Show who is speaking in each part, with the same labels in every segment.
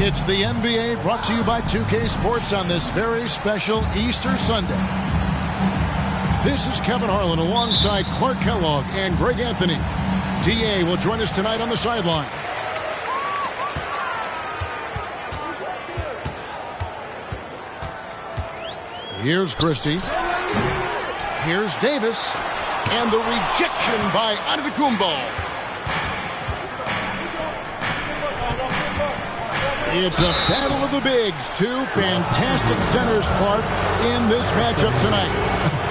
Speaker 1: It's the NBA brought to you by 2K Sports on this very special Easter Sunday. This is Kevin Harlan alongside Clark Kellogg and Greg Anthony. DA will join us tonight on the sideline. Here's Christie. Here's Davis. And the rejection by Antetokounmpo. It's a battle of the bigs. Two fantastic centers, Clark, in this matchup tonight.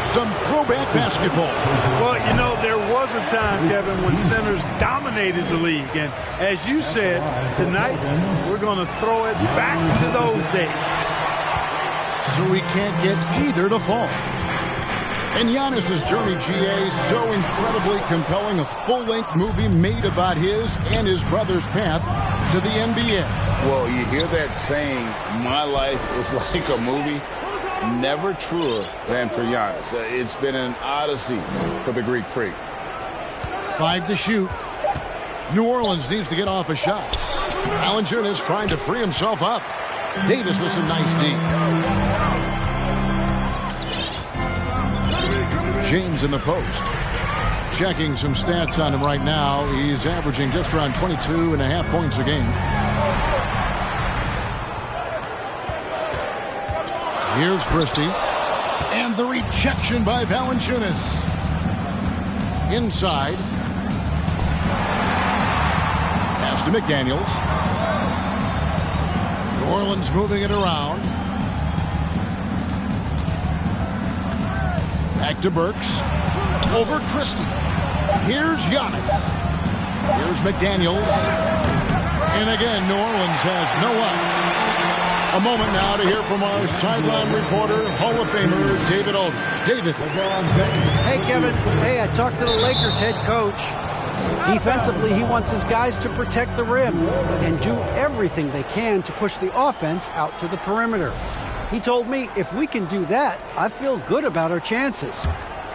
Speaker 1: Some throwback basketball.
Speaker 2: Well, you know, there was a time, Kevin, when centers dominated the league. And as you said, tonight we're going to throw it back to those days.
Speaker 1: So we can't get either to fall. And Giannis's journey, GA, so incredibly compelling. A full-length movie made about his and his brother's path to the NBA.
Speaker 3: Well, you hear that saying, my life is like a movie. Never truer than for Giannis. It's been an odyssey for the Greek freak.
Speaker 1: 5 to shoot. New Orleans needs to get off a shot. Valanciunas trying to free himself up. Davis with some nice D. James in the post. Checking some stats on him right now. He's averaging just around 22.5 points a game. Here's Christie. And the rejection by Valanciunas. Inside. Pass to McDaniels. New Orleans moving it around. Back to Burks. Over Christie. Here's Giannis. Here's McDaniels. And again, New Orleans has no one. A moment now to hear from our sideline reporter, Hall of Famer David Aldridge. David.
Speaker 4: Hey, Kevin. Hey, I talked to the Lakers head coach. Defensively, he wants his guys to protect the rim and do everything they can to push the offense out to the perimeter. He told me if we can do that, I feel good about our chances.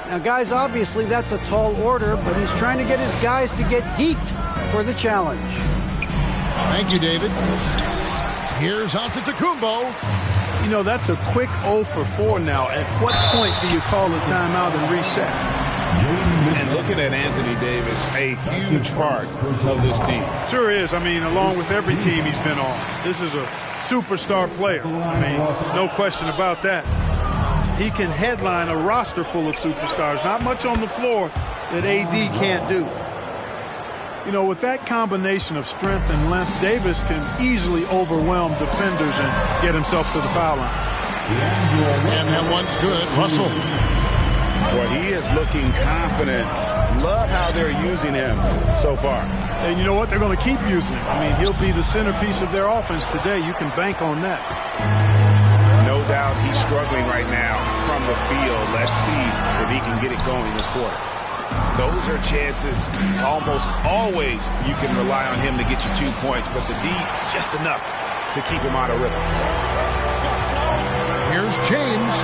Speaker 4: Now, guys, obviously that's a tall order, but he's trying to get his guys to get geeked for the challenge.
Speaker 1: Thank you, David. Here's Antetokounmpo.
Speaker 2: You know, that's a quick 0 for 4 now. At what point do you call a timeout and reset?
Speaker 3: And looking at Anthony Davis, a huge part of this team.
Speaker 2: Sure is. I mean, along with every team he's been on. This is a superstar player. I mean, no question about that. He can headline a roster full of superstars. Not much on the floor that AD can't do. You know, with that combination of strength and length, Davis can easily overwhelm defenders and get himself to the foul line.
Speaker 1: And that one's good. Russell.
Speaker 3: Well, he is looking confident. Love how they're using him so far.
Speaker 2: And you know what? They're going to keep using him. I mean, he'll be the centerpiece of their offense today. You can bank on that.
Speaker 3: No doubt he's struggling right now from the field. Let's see if he can get it going this quarter. Those are chances. Almost always you can rely on him to get you 2 points, but the D, just enough to keep him out of rhythm.
Speaker 1: Here's James.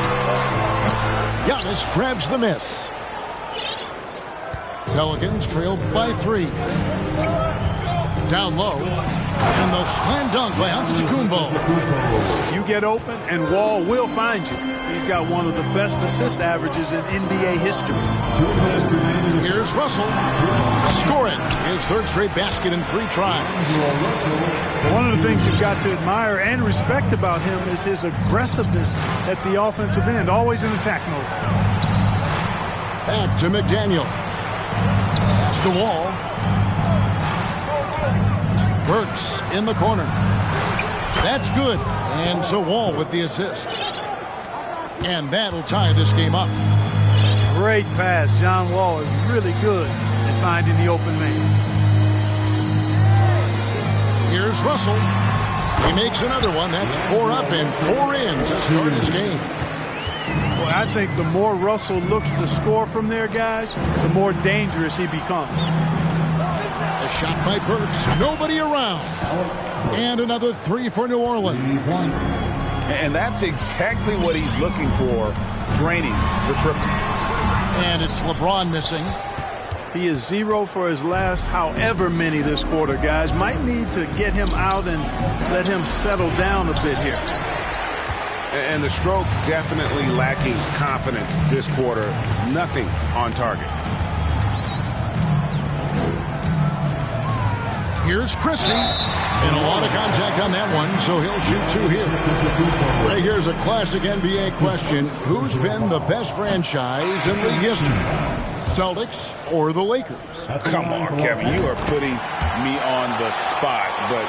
Speaker 1: Giannis grabs the miss. Pelicans trail by 3. Down low. And the slam dunk by Antetokounmpo.
Speaker 2: You get open, and Wall will find you. He's got one of the best assist averages in NBA history.
Speaker 1: Here's Russell. Scoring his third straight basket in 3 tries.
Speaker 2: One of the things you've got to admire and respect about him is his aggressiveness at the offensive end, always in attack mode.
Speaker 1: Back to McDaniel. Pass to Wall. Burks in the corner. That's good. And so Wall with the assist. And that'll tie this game up.
Speaker 2: Great pass. John Wall is really good at finding the open man.
Speaker 1: Here's Russell. He makes another one. That's 4 up and 4 in to start his game.
Speaker 2: Well, I think the more Russell looks to score from there, guys, the more dangerous he becomes.
Speaker 1: A shot by Burks. Nobody around. And another 3 for New Orleans.
Speaker 3: And that's exactly what he's looking for, draining the triple.
Speaker 1: And it's LeBron missing.
Speaker 2: He is 0 for his last however many this quarter, guys. Might need to get him out and let him settle down a bit here.
Speaker 3: And the stroke definitely lacking confidence this quarter. Nothing on target.
Speaker 1: Here's Christie. And a lot of contact on that one, so he'll shoot 2 here. Right here's a classic NBA question. Who's been the best franchise in league history? Celtics or the Lakers?
Speaker 3: Come on, Kevin. You are putting me on the spot, but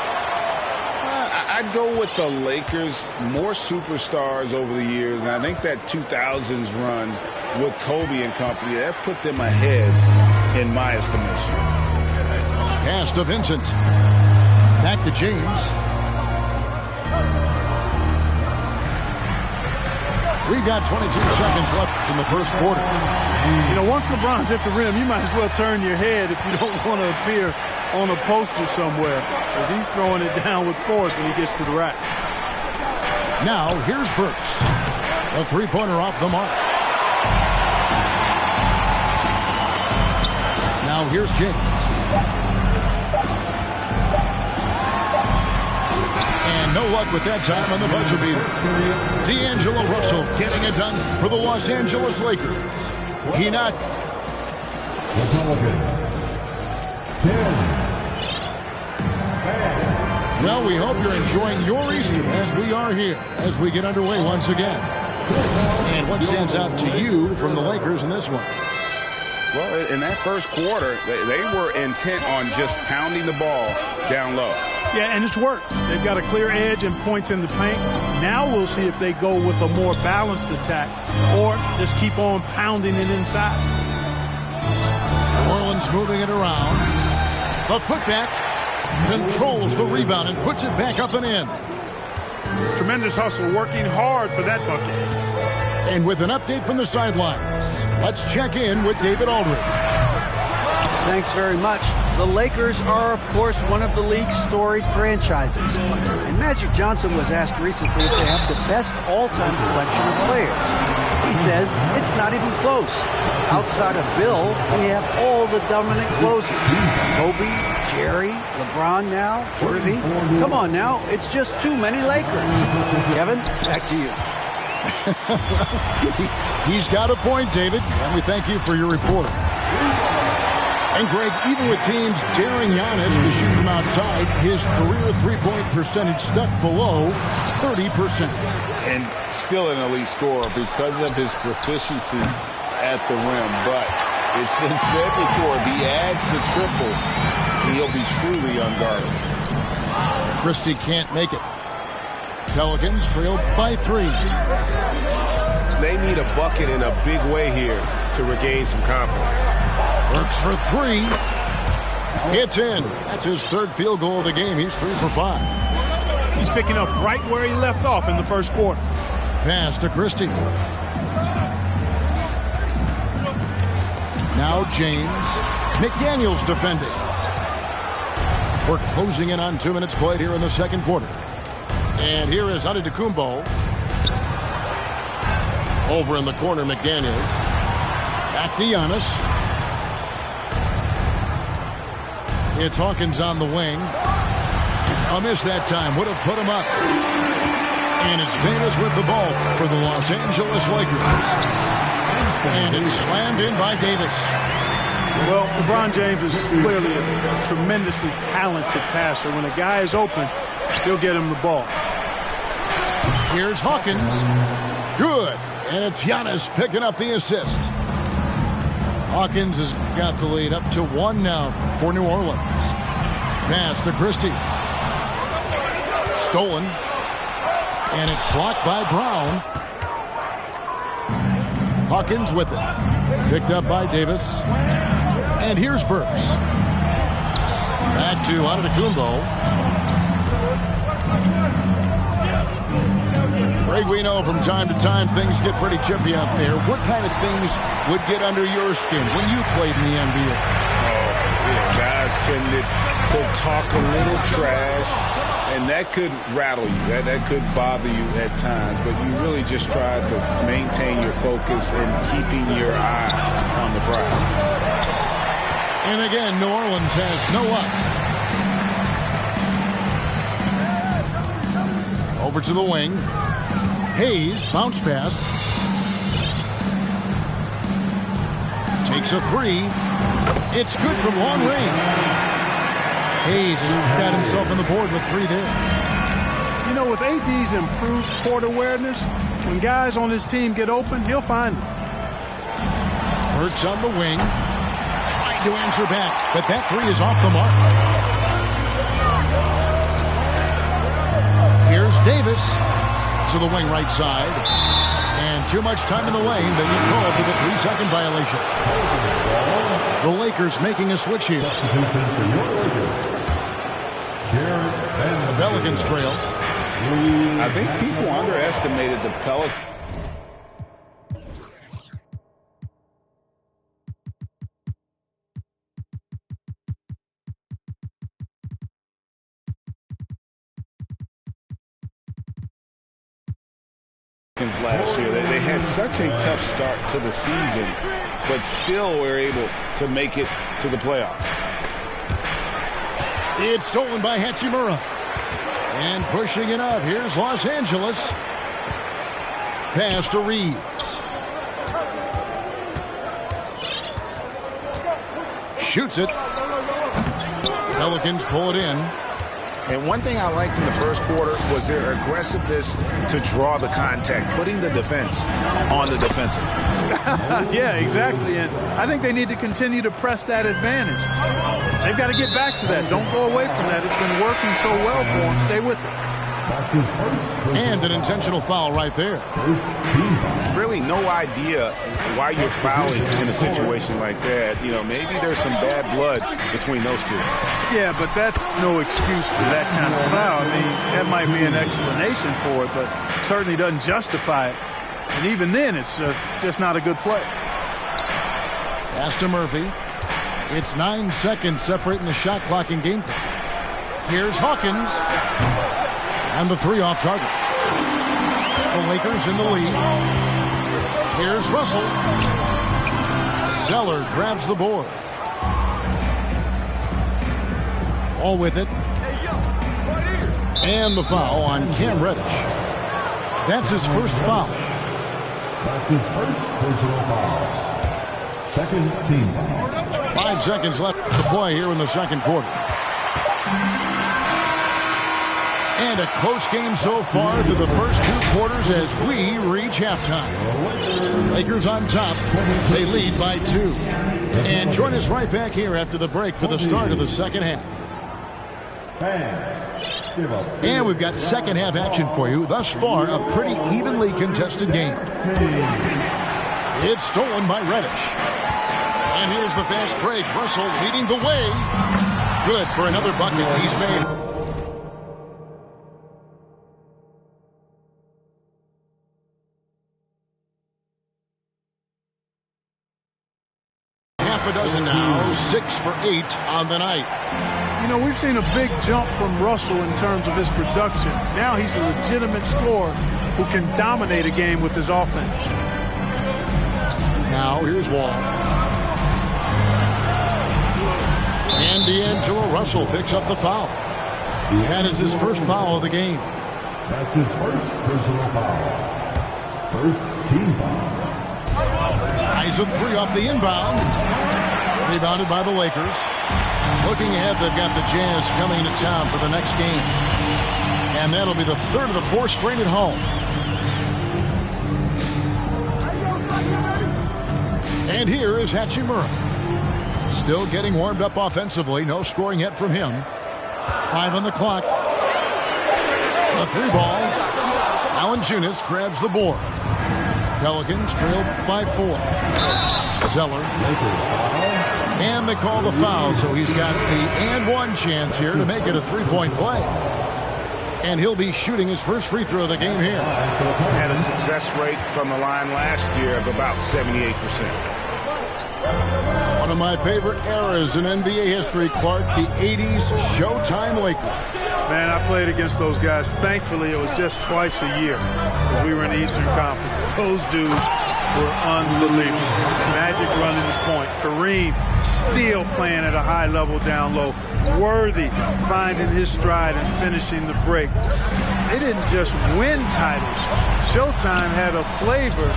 Speaker 3: I'd go with the Lakers. More superstars over the years, and I think that 2000s run with Kobe and company, that put them ahead in my estimation.
Speaker 1: Pass to Vincent. Back to James. We've got 22 seconds left in the first quarter.
Speaker 2: You know, once LeBron's at the rim, you might as well turn your head if you don't want to appear on a poster somewhere, because he's throwing it down with force when he gets to the rack.
Speaker 1: Now, here's Burks. A three-pointer off the mark. Now, here's James. And no luck with that time on the buzzer beater. D'Angelo Russell getting it done for the Los Angeles Lakers. He not. Well, we hope you're enjoying your Easter as we are here, as we get underway once again. And what stands out to you from the Lakers in this one?
Speaker 3: Well, in that first quarter, they were intent on just pounding the ball down low.
Speaker 2: Yeah, and it's worked. They've got a clear edge and points in the paint. Now we'll see if they go with a more balanced attack or just keep on pounding it inside.
Speaker 1: New Orleans moving it around. The putback controls the rebound and puts it back up and in.
Speaker 2: Tremendous hustle, working hard for that bucket.
Speaker 1: And with an update from the sidelines, let's check in with David Aldridge.
Speaker 4: Thanks very much. The Lakers are, of course, one of the league's storied franchises. And Magic Johnson was asked recently if they have the best all-time collection of players. He says it's not even close. Outside of Bill, we have all the dominant closers. Kobe, Jerry, LeBron now, Worthy. Come on now, it's just too many Lakers. Kevin, back to you.
Speaker 1: He's got a point, David, and we thank you for your report. And Greg, even with teams daring Giannis to shoot from outside, his career three-point percentage stuck below 30%.
Speaker 3: And still an elite scorer because of his proficiency at the rim. But it's been said before, if he adds the triple, he'll be truly unguardable.
Speaker 1: Christie can't make it. Pelicans trail by 3.
Speaker 5: They need a bucket in a big way here to regain some confidence.
Speaker 1: Works for 3. It's in. That's his third field goal of the game. He's 3 for 5.
Speaker 2: He's picking up right where he left off in the first quarter.
Speaker 1: Pass to Christie. Now James. McDaniels defending. We're closing in on 2 minutes played here in the second quarter. And here is Antetokounmpo. Over in the corner, McDaniels. Back to Giannis. It's Hawkins on the wing. A miss that time. Would have put him up. And it's Davis with the ball for the Los Angeles Lakers. And it's slammed in by Davis.
Speaker 2: Well, LeBron James is clearly a tremendously talented passer. When a guy is open, he'll get him the ball.
Speaker 1: Here's Hawkins. Good. And it's Giannis picking up the assist. Hawkins has got the lead up to 1 now for New Orleans. Pass to Christie. Stolen. And it's blocked by Brown. Hawkins with it. Picked up by Davis. And here's Burks. Back to Antetokounmpo. Greg, we know from time to time things get pretty chippy out there. What kind of things would get under your skin when you played in the NBA?
Speaker 3: Guys tended to talk a little trash, and that could rattle you. That could bother you at times, but you really just try to maintain your focus and keeping your eye on the prize.
Speaker 1: And again, New Orleans has no up. Over to the wing. Hayes, bounce pass. Takes a three. It's good from long range. Hayes has got himself on the board with 3 there.
Speaker 2: You know, with AD's improved court awareness, when guys on his team get open, he'll find them.
Speaker 1: Burks on the wing. Trying to answer back, but that 3 is off the mark. Here's Davis to the wing right side. And too much time in the lane. They get called for the 3-second violation. The Lakers making a switch here. The Pelicans trail.
Speaker 3: I think people underestimated the Pelicans. Last year. They had such a tough start to the season, but still were able to make it to the playoffs.
Speaker 1: It's stolen by Hachimura. And pushing it up. Here's Los Angeles. Pass to Reeves. Shoots it. Pelicans pull it in.
Speaker 3: And one thing I liked in the first quarter was their aggressiveness to draw the contact, putting the defense on the defensive.
Speaker 2: Yeah, exactly. And I think they need to continue to press that advantage. They've got to get back to that. Don't go away from that. It's been working so well for them. Stay with it.
Speaker 1: And an intentional foul right there.
Speaker 3: Really no idea why you're fouling in a situation like that. You know, maybe there's some bad blood between those two.
Speaker 2: Yeah, but that's no excuse for that kind of foul. I mean, that might be an explanation for it, but certainly doesn't justify it. And even then, it's just not a good play.
Speaker 1: Pass to Murphy. It's 9 seconds separating the shot clock and game clock. Here's Hawkins. And the 3 off target. The Lakers in the lead. Here's Russell. Zeller grabs the board. All with it. And the foul on Cam Reddish. That's his first foul.
Speaker 6: That's his first personal foul. Second team foul.
Speaker 1: 5 seconds left to play here in the second quarter. And a close game so far through the first 2 quarters as we reach halftime. Lakers on top. They lead by 2. And join us right back here after the break for the start of the second half. And we've got second half action for you. Thus far, a pretty evenly contested game. It's stolen by Reddish. And here's the fast break. Russell leading the way. Good for another bucket he's made. Half a dozen now, 6 for 8 on the night.
Speaker 2: You know, we've seen a big jump from Russell in terms of his production. Now he's a legitimate scorer who can dominate a game with his offense.
Speaker 1: Now here's Wall. And D'Angelo Russell picks up the foul. That is his first foul of the game.
Speaker 6: That's his first personal foul. First team foul.
Speaker 1: Tries a 3 off the inbound. Rebounded by the Lakers. Looking ahead, they've got the Jazz coming into town for the next game. And that'll be the 3rd of the 4 straight at home. And here is Hachimura. Still getting warmed up offensively. No scoring yet from him. 5 on the clock. A 3 ball. Valanciunas grabs the board. Pelicans trail by 4. Zeller. And they call the foul, so he's got the and one chance here to make it a three-point play. And he'll be shooting his first free throw of the game here.
Speaker 3: Had a success rate from the line last year of about 78%.
Speaker 1: One of my favorite eras in NBA history, Clark, the 80s Showtime Lakers.
Speaker 2: Man, I played against those guys. Thankfully, it was just twice a year because we were in the Eastern Conference. Those dudes were unbelievable. Magic running his point. Kareem still playing at a high level down low. Worthy finding his stride and finishing the break. They didn't just win titles. Showtime had a flavor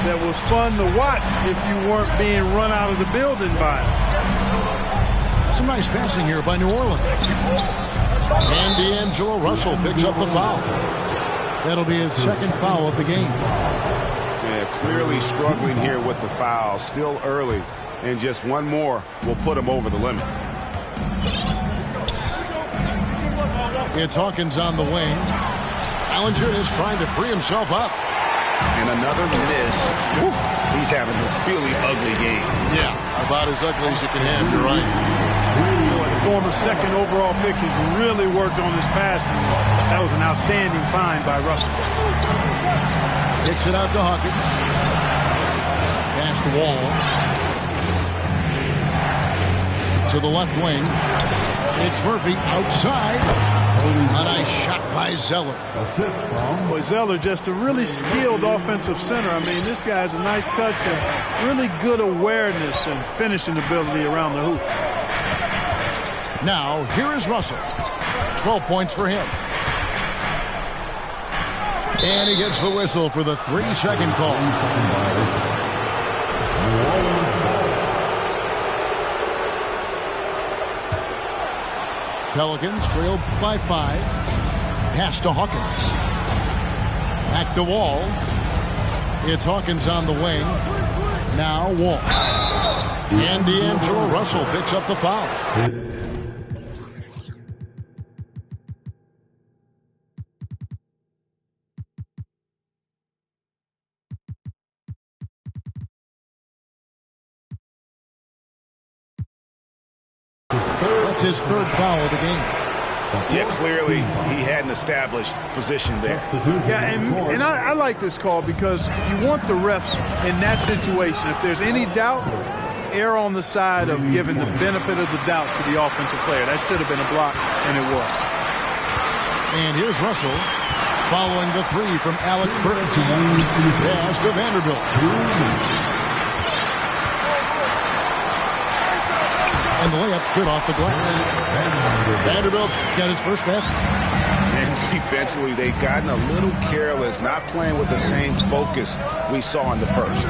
Speaker 2: that was fun to watch if you weren't being run out of the building by it.
Speaker 1: Some nice passing here by New Orleans. And D'Angelo Russell picks up the foul. That'll be his second foul of the game.
Speaker 3: Yeah, clearly struggling here with the foul. Still early, and just one more will put him over the limit.
Speaker 1: It's Hawkins on the wing. Allinger is trying to free himself up.
Speaker 3: And another miss. Woo. He's having a really ugly game.
Speaker 1: Yeah, about as ugly as you can have, you're right.
Speaker 2: Boy, the former second overall pick has really worked on his passing. That was an outstanding find by Russell.
Speaker 1: Kicks it out to Hawkins. Pass to Wall. To the left wing. It's Murphy outside. A nice shot by Zeller.
Speaker 2: Boy, Zeller just a really skilled offensive center. I mean, this guy has a nice touch and really good awareness and finishing ability around the hoop.
Speaker 1: Now, here is Russell. 12 points for him. And he gets the whistle for the 3-second call. Pelicans trail by 5. Pass to Hawkins. Back to Wall. It's Hawkins on the wing. Now Wall. And D'Angelo Russell picks up the foul. That's his third foul of the game.
Speaker 3: Yeah, clearly he had an established position there.
Speaker 2: Yeah, and I like this call because you want the refs in that situation. If there's any doubt, err on the side of giving the benefit of the doubt to the offensive player. That should have been a block, and it was.
Speaker 1: And here's Russell following the 3 from Alec Burks. Pass to Vanderbilt. And the layup's good off the glass. Vanderbilt got his first basket.
Speaker 3: And defensively, they've gotten a little careless, not playing with the same focus we saw in the first.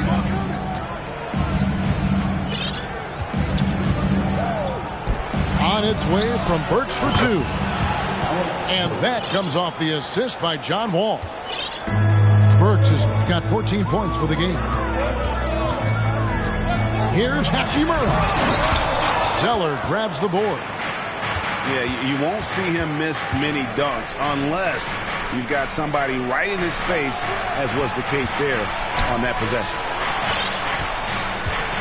Speaker 1: On its way from Burks for 2. And that comes off the assist by John Wall. Burks has got 14 points for the game. Here's Hachimura. Zeller grabs the board.
Speaker 3: Yeah, you won't see him miss many dunks unless you've got somebody right in his face, as was the case there on that possession.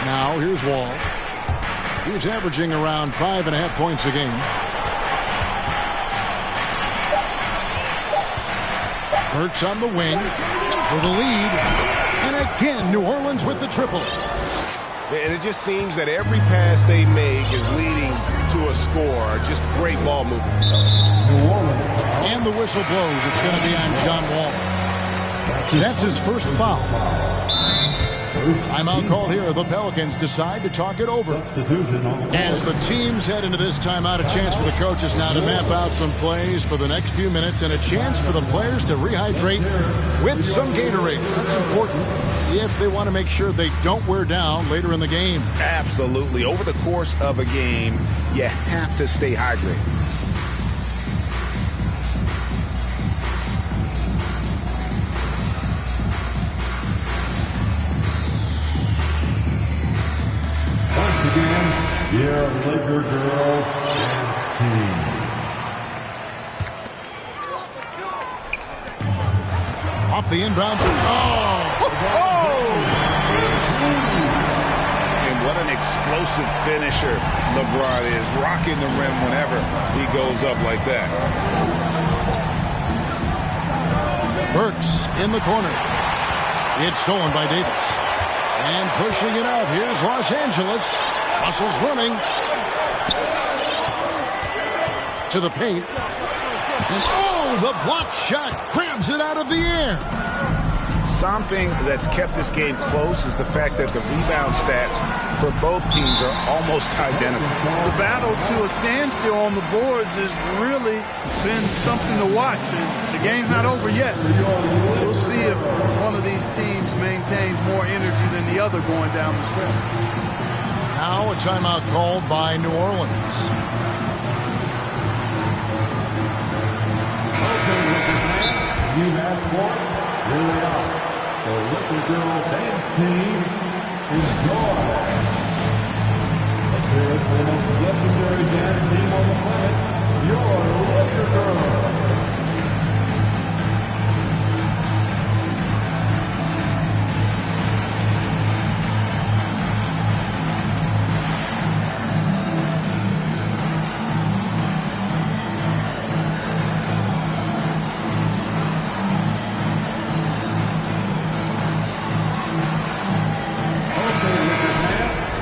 Speaker 1: Now here's Wall. He's averaging around 5.5 points a game. Burks on the wing for the lead. And again, New Orleans with the triple.
Speaker 5: And it just seems that every pass they make is leading to a score. Just great ball movement.
Speaker 1: And the whistle blows. It's going to be on John Wall. That's his first foul. Timeout call here. The Pelicans decide to talk it over. As the teams head into this timeout, a chance for the coaches now to map out some plays for the next few minutes and a chance for the players to rehydrate with some Gatorade. That's important if they want to make sure they don't wear down later in the game.
Speaker 3: Absolutely. Over the course of a game, you have to stay hydrated.
Speaker 6: Your Laker girls dance team.
Speaker 1: Off the inbound. Oh!
Speaker 3: And what an explosive finisher LeBron is, rocking the rim whenever he goes up like that.
Speaker 1: Burks in the corner. It's stolen by Davis. And pushing it out. Here's Los Angeles. Russell's running to the paint. And oh, the block shot grabs it out of the air.
Speaker 3: Something that's kept this game close is the fact that the rebound stats for both teams are almost identical.
Speaker 2: The battle to a standstill on the boards has really been something to watch. And the game's not over yet. We'll see if one of these teams maintains more energy than the other going down the stretch.
Speaker 1: Now a timeout called by New Orleans.
Speaker 6: You asked for it. Here they are. The Liquor Girl Dance Team. Enjoy. Let's hear it for the most legendary dance team on the planet. Your Liquor Girl.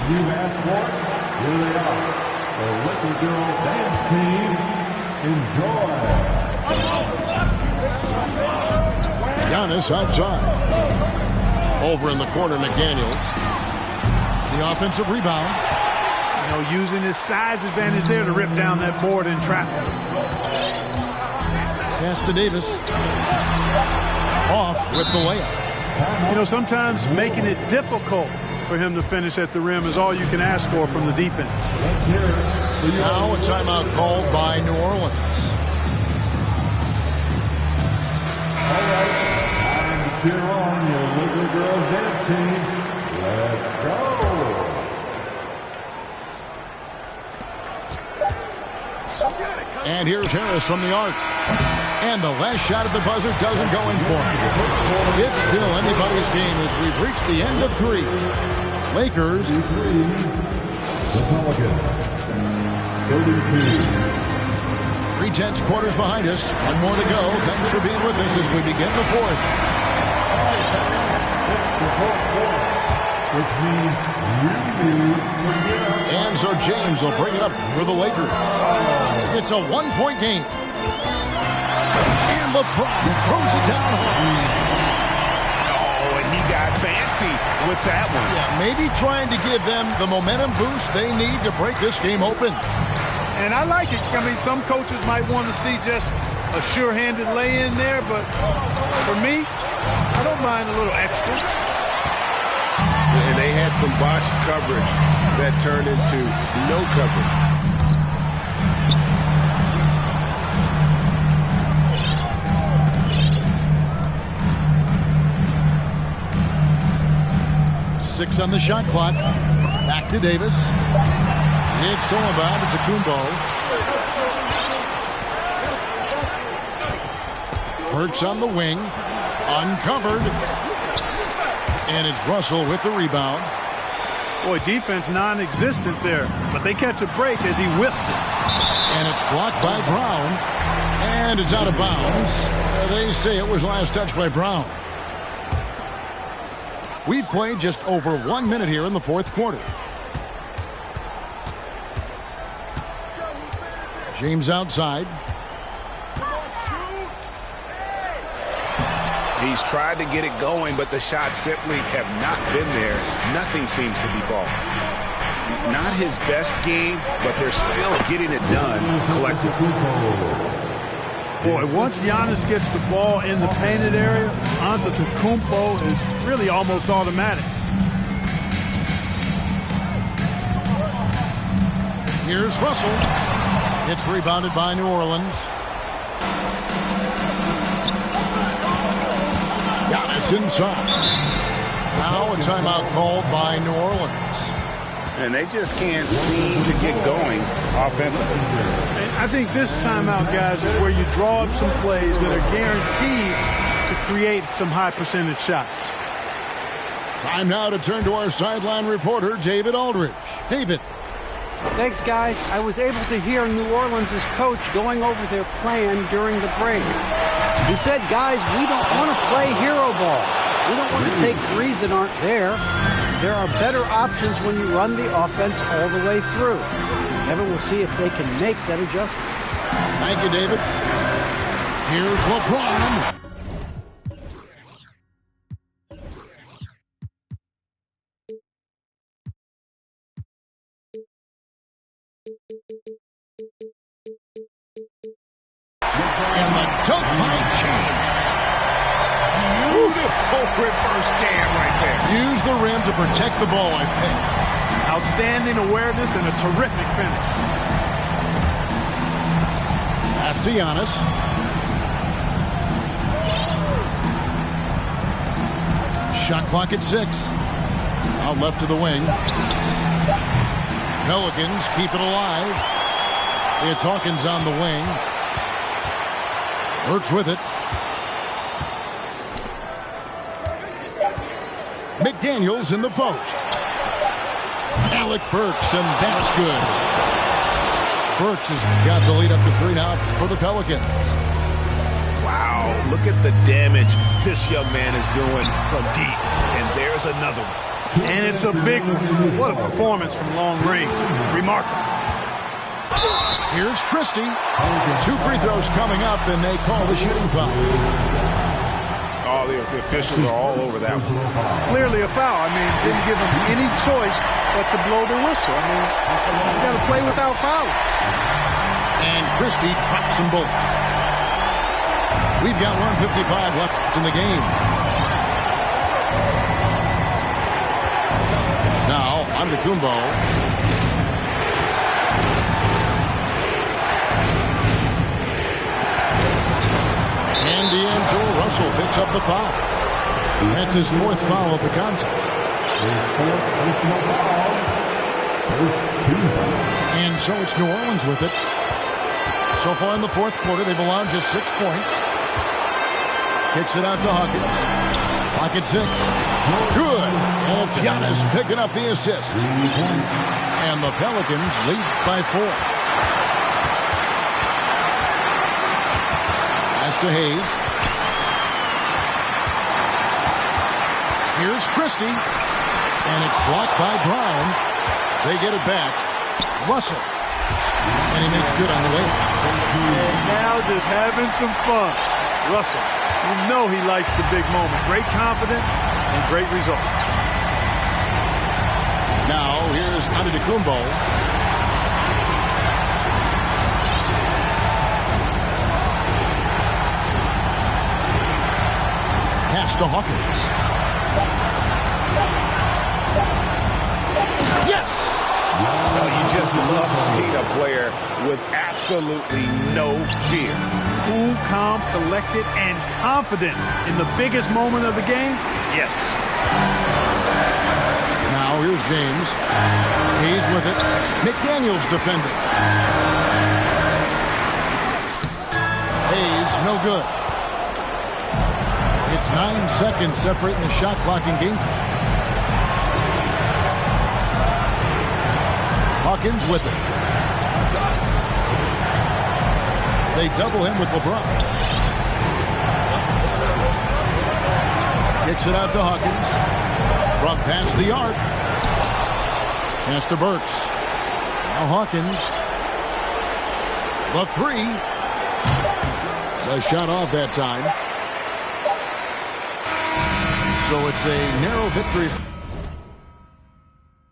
Speaker 6: You asked for it. Here they are. The Liquor Girl Dance Team. Enjoy.
Speaker 1: Giannis outside. Over in the corner, McDaniels. The offensive rebound.
Speaker 2: You know, using his size advantage there to rip down that board in traffic.
Speaker 1: Pass to Davis. Off with the layup.
Speaker 2: You know, sometimes making it difficult for him to finish at the rim is all you can ask for from the defense.
Speaker 1: Now a timeout called by New Orleans.
Speaker 6: All right, time to cheer on your Liquor Girls Dance Team. Let's go.
Speaker 1: And here's Harris from the arc. And the last shot at the buzzer doesn't go in for him. It's still anybody's game as we've reached the end of 3. Lakers.
Speaker 6: The Pelicans. 32.
Speaker 1: 3/10 quarters behind us. One more to go. Thanks for being with us as we begin the 4th.
Speaker 6: Which means
Speaker 1: And so James will bring it up for the Lakers. It's a 1-point game. And LeBron throws it down.
Speaker 3: Oh, and he got fancy with that one.
Speaker 1: Yeah, maybe trying to give them the momentum boost they need to break this game open.
Speaker 2: And I like it. I mean, some coaches might want to see just a sure-handed lay-in there, but for me, I don't mind a little extra.
Speaker 5: And they had some botched coverage that turned into no coverage.
Speaker 1: Six on the shot clock. Back to Davis. It's stolen by Antetokounmpo. Burks on the wing. Uncovered. And it's Russell with the rebound.
Speaker 2: Boy, defense non-existent there, but they catch a break as he whiffs it.
Speaker 1: And it's blocked by Brown. And it's out of bounds. They say it was last touched by Brown. We've played just over 1 minute here in the 4th quarter. James outside.
Speaker 3: He's tried to get it going, but the shots simply have not been there. Nothing seems to be falling. Not his best game, but they're still getting it done collectively.
Speaker 2: Boy, once Giannis gets the ball in the painted area, Antetokounmpo is really almost automatic.
Speaker 1: Here's Russell. It's rebounded by New Orleans. Giannis inside. Now a timeout called by New Orleans.
Speaker 3: And they just can't seem to get going offensively.
Speaker 2: And I think this timeout, guys, is where you draw up some plays that are guaranteed to create some high percentage shots.
Speaker 1: Time now to turn to our sideline reporter, David Aldridge. David.
Speaker 4: Thanks, guys. I was able to hear New Orleans' coach going over their plan during the break. He said, guys, we don't want to play hero ball. We don't want to take threes that aren't there. There are better options when you run the offense all the way through. Kevin will see if they can make that adjustment.
Speaker 1: Thank you, David. Here's LeBron. And the dunk by James.
Speaker 3: Beautiful reverse jam right there.
Speaker 1: Use the rim to protect the ball, I think.
Speaker 2: Outstanding awareness and a terrific finish.
Speaker 1: Pass to Giannis. Shot clock at 6. Out left to the wing. Pelicans keep it alive. It's Hawkins on the wing. Burks with it. McDaniels in the post. Alec Burks, and that's good. Burks has got the lead up to 3 now for the Pelicans.
Speaker 3: Wow, look at the damage this young man is doing from deep. And there's another one.
Speaker 2: And it's a big one. What a performance from long range. Remarkable.
Speaker 1: Here's Christie. 2 free throws coming up, and they call the shooting foul.
Speaker 3: Oh, the officials are all over that one.
Speaker 2: Clearly a foul. I mean, didn't give them any choice but to blow the whistle. I mean, you got to play without fouling.
Speaker 1: And Christie drops them both. We've got 1:55 left in the game. Now, Antetokounmpo. And D'Angelo Russell picks up the foul. That's his 4th foul of the contest. And so it's New Orleans with it. So far in the 4th quarter, they've allowed just 6 points. Kicks it out to Hawkins. Clock at 6. Good. And it's Giannis picking up the assist. And the Pelicans lead by 4. Pass to Hayes. Here's Christie. And it's blocked by Brown. They get it back. Russell. And he makes good on the way.
Speaker 2: And now just having some fun. Russell, you know he likes the big moment. Great confidence and great results.
Speaker 1: Now here's Antetokounmpo. Pass to Hawkins. Yes!
Speaker 3: Well, you just love seeing a player with absolutely no fear.
Speaker 2: Cool, calm, collected, and confident in the biggest moment of the game? Yes.
Speaker 1: Now here's James. He's with it. McDaniels defending. Hayes, no good. It's 9 seconds separating the shot clock and game clock. Hawkins with it. They double him with LeBron. Kicks it out to Hawkins. From past the arc. Pass to Burks. Now Hawkins. The 3. The shot off that time. So it's a narrow victory.